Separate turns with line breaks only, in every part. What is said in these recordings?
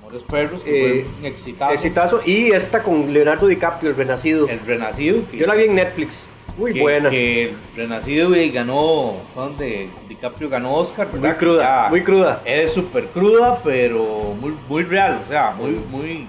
Amores Perros, que fue un exitazo.
Exitazo. Y esta con Leonardo DiCaprio, El Renacido.
El Renacido.
Yo la vi en Netflix. Muy buena.
Que el Renacido ganó, donde DiCaprio ganó Oscar, ¿verdad?
Muy cruda, muy cruda.
Es súper cruda, pero muy, muy real, o sea, muy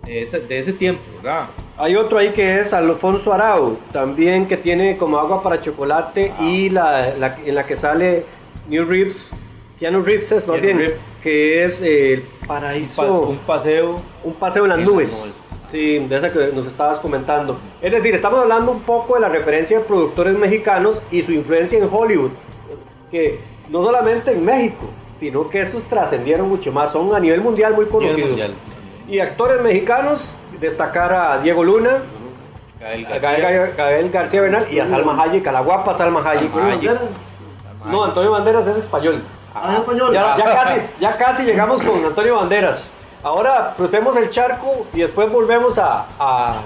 de ese tiempo, ¿verdad?
Hay otro ahí que es Alfonso Arau, también, que tiene como Agua para Chocolate, y en la que sale Keanu Reeves es más bien, que es El Paraíso.
Un paseo
en las nubes. Sí, de esa que nos estabas comentando. Es decir, estamos hablando un poco de la referencia de productores mexicanos y su influencia en Hollywood, que no solamente en México, sino que esos trascendieron mucho más, son a nivel mundial muy conocidos. Y actores mexicanos, destacar a Diego Luna, a Gael García Bernal y a Salma Hayek, a la guapa Salma Hayek. No, Antonio Banderas es español.
Español.
Ya casi llegamos con Antonio Banderas. Ahora crucemos el charco y después volvemos a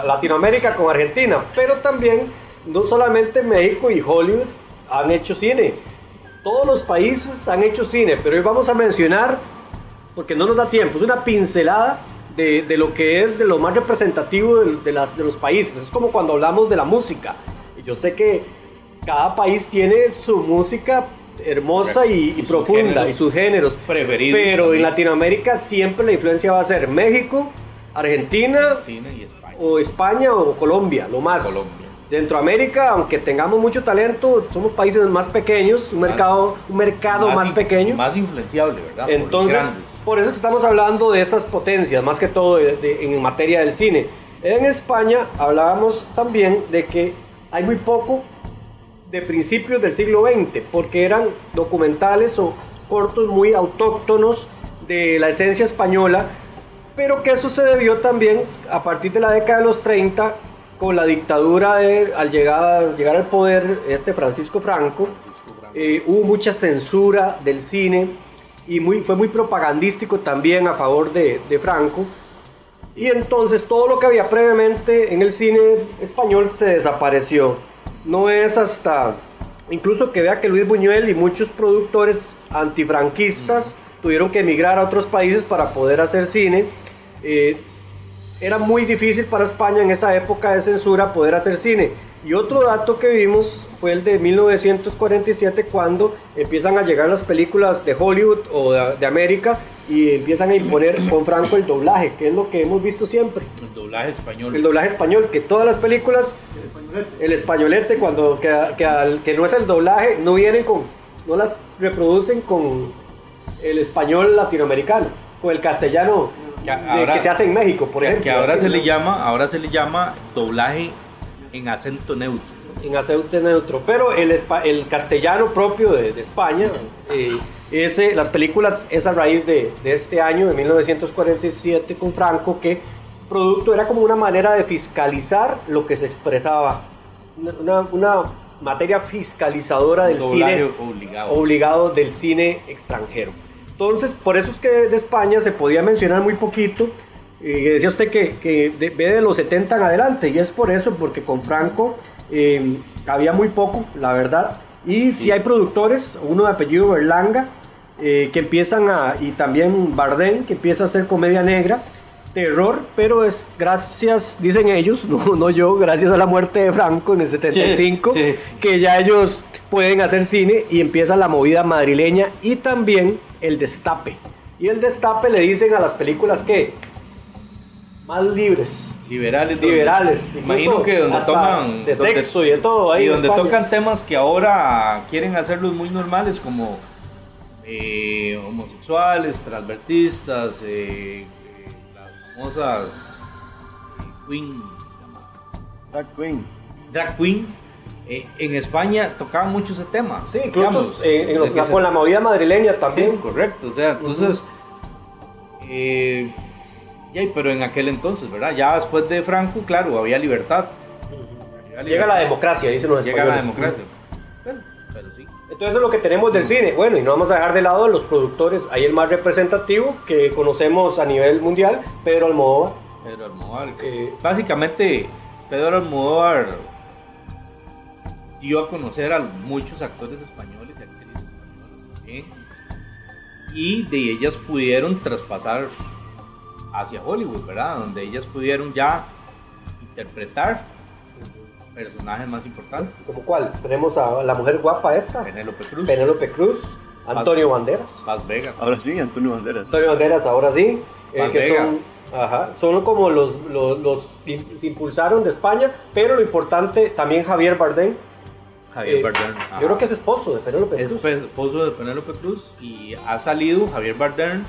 Latinoamérica con Argentina. Pero también, no solamente México y Hollywood han hecho cine. Todos los países han hecho cine, pero hoy vamos a mencionar, porque no nos da tiempo, es una pincelada de lo que es de lo más representativo de los países. Es como cuando hablamos de la música. Y yo sé que cada país tiene su música hermosa y profunda, y sus géneros
preferidos,
pero también. En Latinoamérica siempre la influencia va a ser México, Argentina
y España.
O España o Colombia, lo más. Centroamérica, aunque tengamos mucho talento, somos países más pequeños, un mercado más pequeño,
más influenciable, ¿verdad?
Entonces, por eso que estamos hablando de estas potencias, más que todo en materia del cine. En España hablábamos también de que hay muy poco de principios del siglo XX, porque eran documentales o cortos muy autóctonos de la esencia española, pero que eso se debió también a partir de la década de los 30, con la dictadura al llegar al poder Francisco Franco. Hubo mucha censura del cine y fue muy propagandístico también a favor de Franco, y entonces todo lo que había previamente en el cine español se desapareció. No es hasta incluso que vea que Luis Buñuel y muchos productores antifranquistas tuvieron que emigrar a otros países para poder hacer cine. Era muy difícil para España en esa época de censura poder hacer cine. Y otro dato que vimos fue el de 1947, cuando empiezan a llegar las películas de Hollywood o de América, y empiezan a imponer con Franco el doblaje, que es lo que hemos visto siempre.
El doblaje español.
El doblaje español, que todas las películas, el españolete, cuando que no es el doblaje, no las reproducen con el español latinoamericano, con el castellano que se hace en México, por ejemplo.
Que ahora se le llama doblaje en acento neutro.
En acento neutro, pero el castellano propio de España, las películas es a raíz de este año, de 1947, con Franco, que producto era como una manera de fiscalizar lo que se expresaba, una materia fiscalizadora del cine obligado del cine extranjero. Entonces, por eso es que de España se podía mencionar muy poquito. Decía usted que ve de los 70 en adelante, y es por eso, porque con Franco había muy poco, la verdad. Y sí hay productores, uno de apellido Berlanga, que empiezan y también Bardem, que empieza a hacer comedia negra, terror, pero es gracias, dicen ellos, no yo, gracias a la muerte de Franco en el 75, sí. Que ya ellos pueden hacer cine, y empieza la movida madrileña y también el destape. Y el destape le dicen a las películas que más liberales,
imagino que donde toman
de sexo y de todo ahí,
y donde tocan temas que ahora quieren hacerlos muy normales, como homosexuales, transvestistas, las famosas drag queen. En España tocaban mucho ese tema.
Sí, incluso con la movida madrileña también.
Sí, correcto, o sea, entonces pero en aquel entonces, ¿verdad? Ya después de Franco, claro, había libertad.
Llega la democracia, dicen los españoles.
Llega la democracia. Bueno, pero sí.
Entonces eso es lo que tenemos del cine. Bueno, y no vamos a dejar de lado los productores. Ahí el más representativo que conocemos a nivel mundial, Pedro Almodóvar.
Básicamente, Pedro Almodóvar dio a conocer a muchos actores españoles y actrices españolas también. y de ellas pudieron traspasar hacia Hollywood, ¿verdad? Donde ellas pudieron ya interpretar personajes más importantes.
¿Como cuál? Tenemos a la mujer guapa esta,
Penélope Cruz,
Antonio Banderas.
Paz Vega.
Ahora sí, Antonio Banderas.
Antonio Banderas, ahora sí.
Paz
Que
Vega.
son como los se impulsaron de España, pero lo importante también Javier Bardem.
Javier Bardem. Ajá.
Yo creo que es esposo de Penélope
Es
Cruz.
esposo de Penélope Cruz y ha salido Javier Bardem.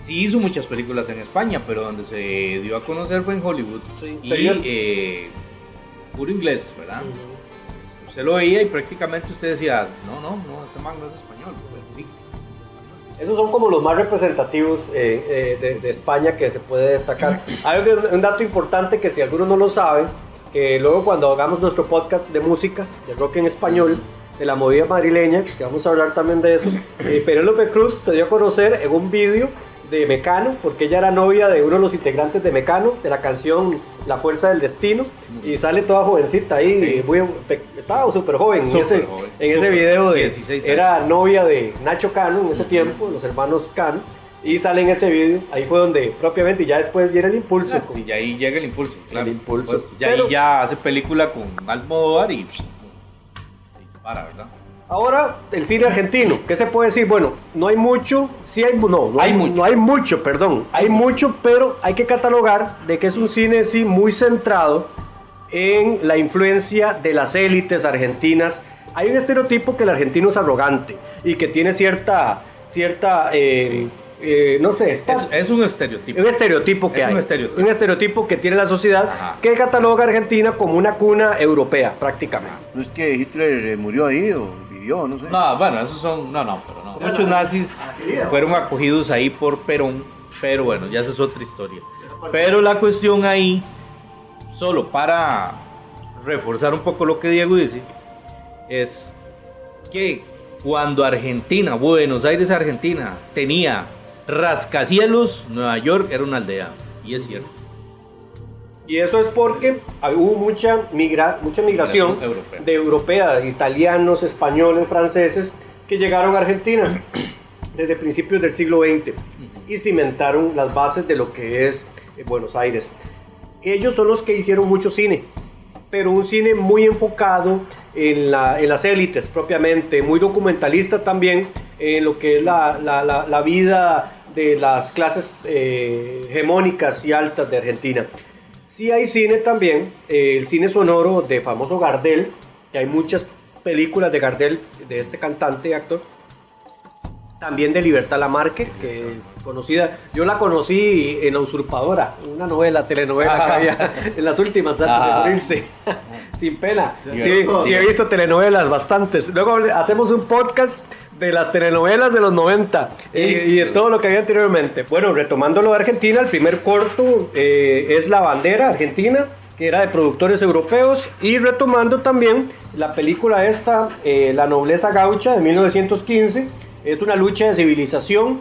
Sí hizo muchas películas en España, pero donde se dio a conocer fue en Hollywood.
Sí,
Y puro inglés, ¿verdad? Usted lo veía y prácticamente usted decía, no, este man no es español. Pues, sí.
Esos son como los más representativos de España que se puede destacar. Hay un dato importante que si alguno no lo sabe, que luego cuando hagamos nuestro podcast de música, de rock en español, de la movida madrileña, que vamos a hablar también de eso, Penélope Cruz se dio a conocer en un vídeo de Mecano, porque ella era novia de uno de los integrantes de Mecano, de la canción La Fuerza del Destino, y sale toda jovencita ahí,
Sí.
estaba súper joven, en ese
Súper
video,
16 años.
era novia de Nacho Cano en ese tiempo, los hermanos Cano, y sale en ese video, ahí fue donde propiamente, y ya después viene el impulso.
Sí, y ahí llega el impulso, claro.
El impulso.
Pues, ya
Pero-
ahí ya hace película con Almodóvar y se dispara, ¿verdad?
Ahora, el cine argentino, ¿qué se puede decir? Bueno, no hay mucho, sí hay,
Hay mucho.
no hay mucho, perdón, hay mucho, pero hay que catalogar de que es un cine, sí, muy centrado en la influencia de las élites argentinas. Hay un estereotipo que el argentino es arrogante y que tiene cierta, no sé,
Es un estereotipo.
un estereotipo que
Es
hay.
un estereotipo.
Un estereotipo que tiene la sociedad.
Ajá.
Que cataloga a Argentina como una cuna europea, prácticamente.
¿No es que Hitler murió ahí o vivió? No sé.
No, bueno, esos son. No, pero no. Muchos nazis fueron acogidos ahí por Perón, pero bueno, ya esa es otra historia. Pero la cuestión ahí, solo para reforzar un poco lo que Diego dice, es que cuando Argentina, Buenos Aires, Argentina, tenía rascacielos, Nueva York era una aldea, y es cierto.
Y eso es porque hubo mucha migración
Europea.
de europeas, italianos, españoles, franceses, que llegaron a Argentina desde principios del siglo XX y cimentaron las bases de lo que es Buenos Aires. Ellos son los que hicieron mucho cine, pero un cine muy enfocado en las élites propiamente, muy documentalista también, en lo que es la vida de las clases hegemónicas y altas de Argentina. Sí hay cine también, el cine sonoro de famoso Gardel, que hay muchas películas de Gardel, de este cantante y actor. También de Libertad Lamarque, que conocida, yo la conocí en La Usurpadora, una telenovela que había en las últimas antes de morirse, sin pena. Sí, he visto telenovelas bastantes. Luego hacemos un podcast de las telenovelas de los 90 y de todo lo que había anteriormente. Bueno, retomando lo de Argentina, el primer corto es La Bandera Argentina, que era de productores europeos, y retomando también la película esta, La Nobleza Gaucha, de 1915. Es una lucha de civilización,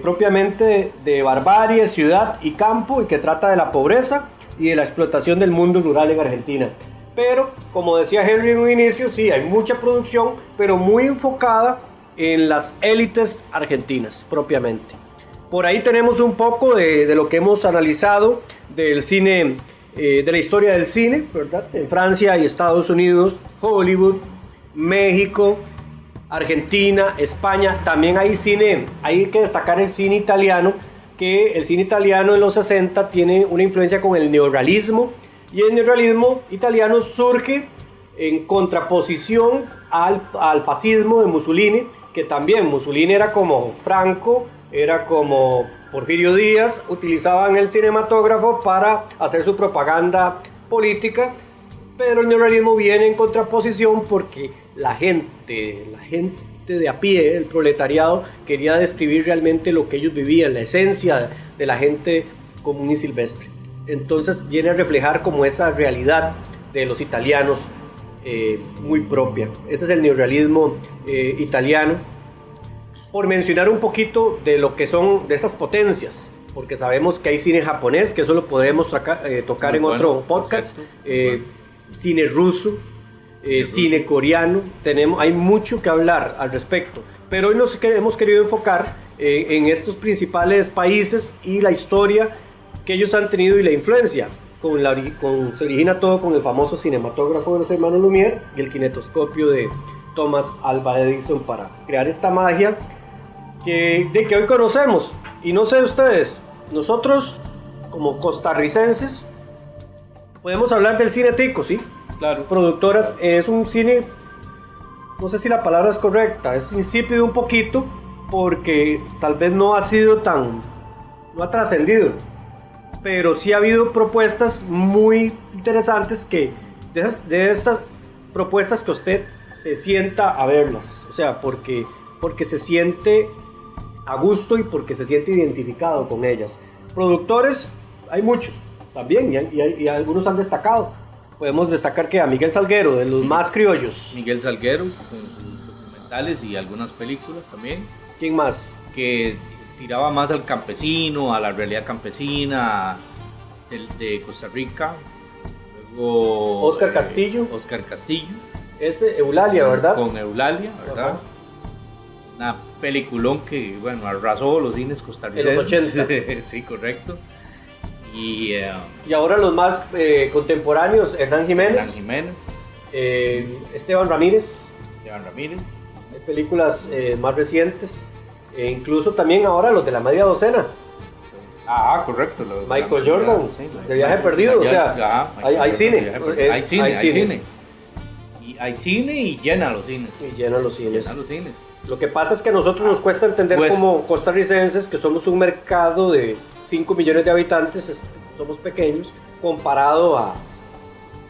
propiamente de barbarie, ciudad y campo, y que trata de la pobreza y de la explotación del mundo rural en Argentina. Pero, como decía Henry en un inicio, sí, hay mucha producción, pero muy enfocada en las élites argentinas, propiamente. Por ahí tenemos un poco de lo que hemos analizado del cine, de la historia del cine, ¿verdad? En Francia y Estados Unidos, Hollywood, México, Argentina, España. También hay cine, hay que destacar el cine italiano, que el cine italiano en los 60 tiene una influencia con el neorrealismo, y el neorrealismo italiano surge en contraposición al fascismo de Mussolini, que también Mussolini era como Franco, era como Porfirio Díaz, utilizaban el cinematógrafo para hacer su propaganda política, pero el neorrealismo viene en contraposición porque la gente de a pie, el proletariado, quería describir realmente lo que ellos vivían, la esencia de la gente común y silvestre. Entonces viene a reflejar como esa realidad de los italianos muy propia. Ese es el neorrealismo italiano. Por mencionar un poquito de lo que son de esas potencias, porque sabemos que hay cine japonés, que eso lo podremos tocar en otro podcast, cine ruso, cine coreano, hay mucho que hablar al respecto, pero hoy hemos querido enfocar en estos principales países y la historia que ellos han tenido y la influencia. Se origina todo con el famoso cinematógrafo de los hermanos Lumière y el kinetoscopio de Thomas Alva Edison para crear esta magia que hoy conocemos. Y no sé ustedes, nosotros como costarricenses podemos hablar del cine tico, ¿sí?
Claro.
Productoras, es un cine, no sé si la palabra es correcta, es insípido un poquito porque tal vez no ha trascendido, pero sí ha habido propuestas muy interesantes de estas propuestas que usted se sienta a verlas, o sea, porque se siente a gusto y porque se siente identificado con ellas. Productores, hay muchos también y algunos han destacado. Podemos destacar que a Miguel Salguero, de los más criollos.
Miguel Salguero, con sus documentales y algunas películas también.
¿Quién más?
Que tiraba más al campesino, a la realidad campesina de Costa Rica. Luego
Oscar Castillo.
Oscar Castillo.
Es Eulalia, ¿verdad?
Con Eulalia, ¿verdad?
Ajá.
Una peliculón que, bueno, arrasó los cines costarricenses.
En los 80.
Sí, correcto. Y
ahora los más contemporáneos, Hernán Jiménez. Esteban Ramírez. Hay películas más recientes. E incluso también ahora los de la media docena.
Correcto.
Michael Jordan, de Viaje Perdido. O sea, hay cine.
Hay cine. Y hay cine y llena los cines. Lo que
pasa es que a nosotros nos cuesta entender como costarricenses que somos un mercado de 5 millones de habitantes, somos pequeños, comparado a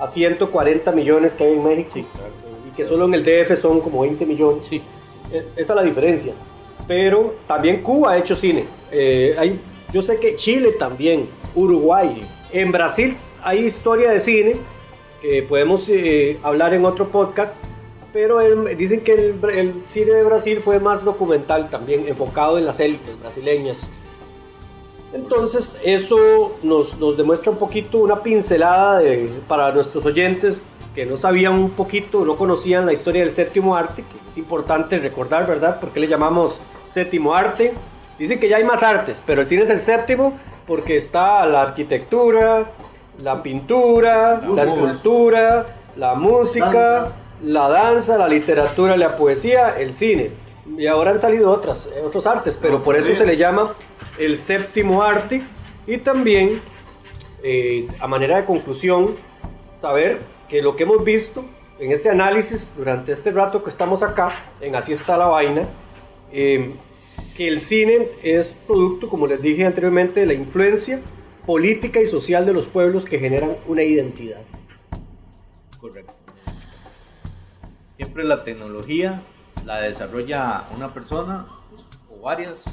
140 millones que hay en México.
Sí, claro.
Y que solo en el DF son como 20 millones.
Sí.
Esa es la diferencia. Pero también Cuba ha hecho cine. Yo sé que Chile también, Uruguay. En Brasil hay historia de cine que podemos hablar en otro podcast. Pero dicen que el cine de Brasil fue más documental también, enfocado en las élites brasileñas. Entonces eso nos demuestra un poquito, una pincelada para nuestros oyentes que no sabían un poquito, no conocían la historia del séptimo arte, que es importante recordar, ¿verdad? ¿Por qué le llamamos séptimo arte? Dicen que ya hay más artes, pero el cine es el séptimo porque está la arquitectura, la pintura, la escultura, la música, la danza, la literatura, la poesía, el cine. Y ahora han salido otros artes, pero por eso se le llama el séptimo arte. Y también, a manera de conclusión, saber que lo que hemos visto en este análisis durante este rato que estamos acá, en Así está la vaina, que el cine es producto, como les dije anteriormente, de la influencia política y social de los pueblos que generan una identidad.
Correcto. Siempre la tecnología la desarrolla una persona o varias,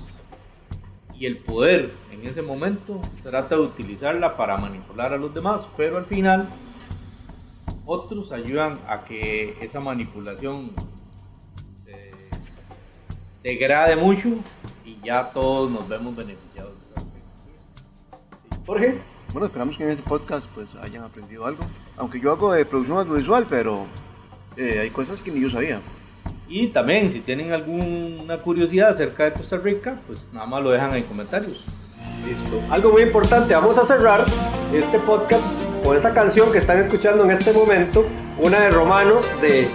y el poder en ese momento trata de utilizarla para manipular a los demás, pero al final otros ayudan a que esa manipulación se degrade mucho y ya todos nos vemos beneficiados.
Jorge.
Bueno, esperamos que en este podcast pues hayan aprendido algo. Aunque yo hago de producción audiovisual, pero hay cosas que ni yo sabía.
Y también, si tienen alguna curiosidad acerca de Costa Rica, pues nada más lo dejan en comentarios.
Listo. Algo muy importante, vamos a cerrar este podcast con esta canción que están escuchando en este momento, una de Romanos, de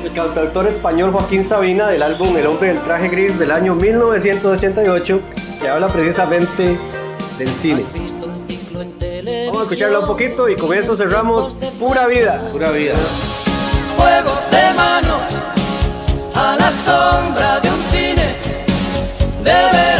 el cantautor español Joaquín Sabina, del álbum El hombre del traje gris del año 1988, que habla precisamente del cine. Vamos a escucharla un poquito y con eso cerramos Pura Vida.
Pura vida.
Juegos de manos a la sombra de un cine de verano.